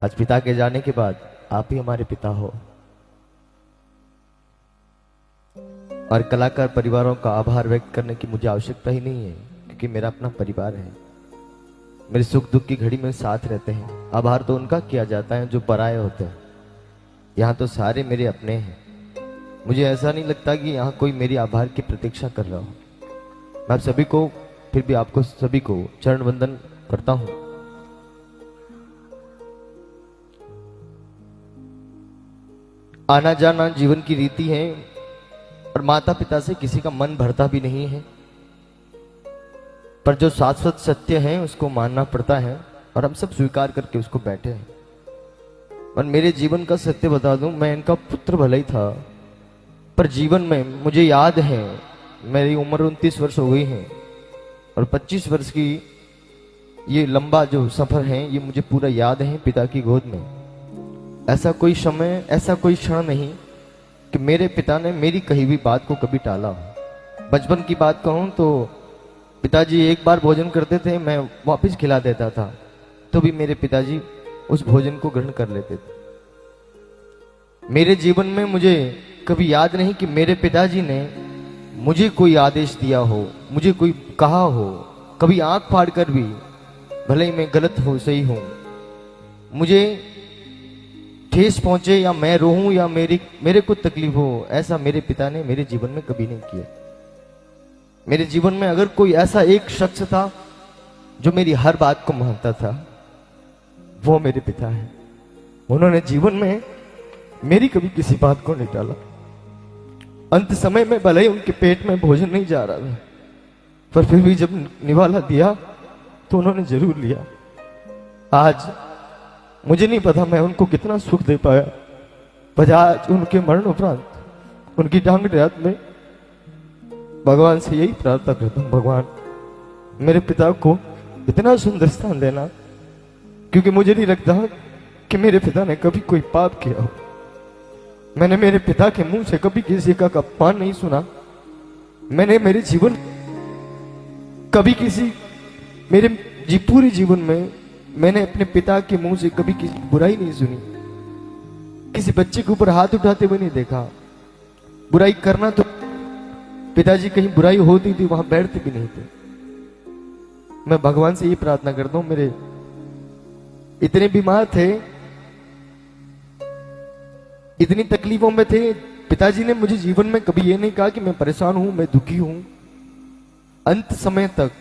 आज पिता के जाने के बाद आप ही हमारे पिता हो। और कलाकार परिवारों का आभार व्यक्त करने की मुझे आवश्यकता ही नहीं है, क्योंकि मेरा अपना परिवार है। मेरे सुख दुख की घड़ी में साथ रहते हैं। आभार तो उनका किया जाता है जो पराये होते हैं। यहाँ तो सारे मेरे अपने हैं। मुझे ऐसा नहीं लगता कि यहाँ कोई मेरी आभार की प्रतीक्षा कर रहा हो। मैं आप सभी को, फिर भी आपको सभी को चरण वंदन करता हूं। आना जाना जीवन की रीति है और माता पिता से किसी का मन भरता भी नहीं है, पर जो शाश्वत सत्य है उसको मानना पड़ता है और हम सब स्वीकार करके उसको बैठे हैं। और मेरे जीवन का सत्य बता दूं, मैं इनका पुत्र भले ही था, पर जीवन में मुझे याद है, मेरी उम्र 29 वर्ष हो गई है और 25 वर्ष की ये लंबा जो सफर है ये मुझे पूरा याद है पिता की गोद में। ऐसा कोई समय, ऐसा कोई क्षण नहीं कि मेरे पिता ने मेरी कही हुई बात को कभी टाला हो। बचपन की बात कहूं तो पिताजी एक बार भोजन करते थे, मैं वापस खिला देता था, तो भी मेरे पिताजी उस भोजन को ग्रहण कर लेते थे। मेरे जीवन में मुझे कभी याद नहीं कि मेरे पिताजी ने मुझे कोई आदेश दिया हो, मुझे कोई कहा हो, कभी आंख फाड़ कर भी, भले ही मैं गलत हो सही हूं, मुझे ठेस पहुंचे या मैं रोऊं या मेरे को तकलीफ हो, ऐसा मेरे पिता ने मेरे जीवन में कभी नहीं किया। मेरे जीवन में अगर कोई ऐसा एक शख्स था जो मेरी हर बात को मानता था, वो मेरे पिता है। उन्होंने जीवन में मेरी कभी किसी बात को नहीं टाला। अंत समय में भले ही उनके पेट में भोजन नहीं जा रहा था, पर फिर भी जब निवाला दिया तो उन्होंने जरूर लिया। आज मुझे नहीं पता मैं उनको कितना सुख दे पाया, पर आज उनके मरण उपरांत उनकी टांग रात में भगवान से यही प्रार्थना करता हूं, भगवान मेरे पिता को इतना सुंदर स्थान देना, क्योंकि मुझे नहीं लगता कि मेरे पिता ने कभी कोई पाप किया हो। मैंने मेरे पिता के मुंह से कभी किसी का अपमान नहीं सुना। मैंने मेरे जीवन कभी पूरे जीवन में मैंने अपने पिता के मुंह से कभी किसी बुराई नहीं सुनी। किसी बच्चे के ऊपर हाथ उठाते हुए नहीं देखा। बुराई करना तो पिताजी कहीं बुराई होती थी वहां बैठते भी नहीं थे। मैं भगवान से ये प्रार्थना करता हूं, मेरे इतने बीमार थे, इतनी तकलीफों में थे, पिताजी ने मुझे जीवन में कभी ये नहीं कहा कि मैं परेशान हूं, मैं दुखी हूं। अंत समय तक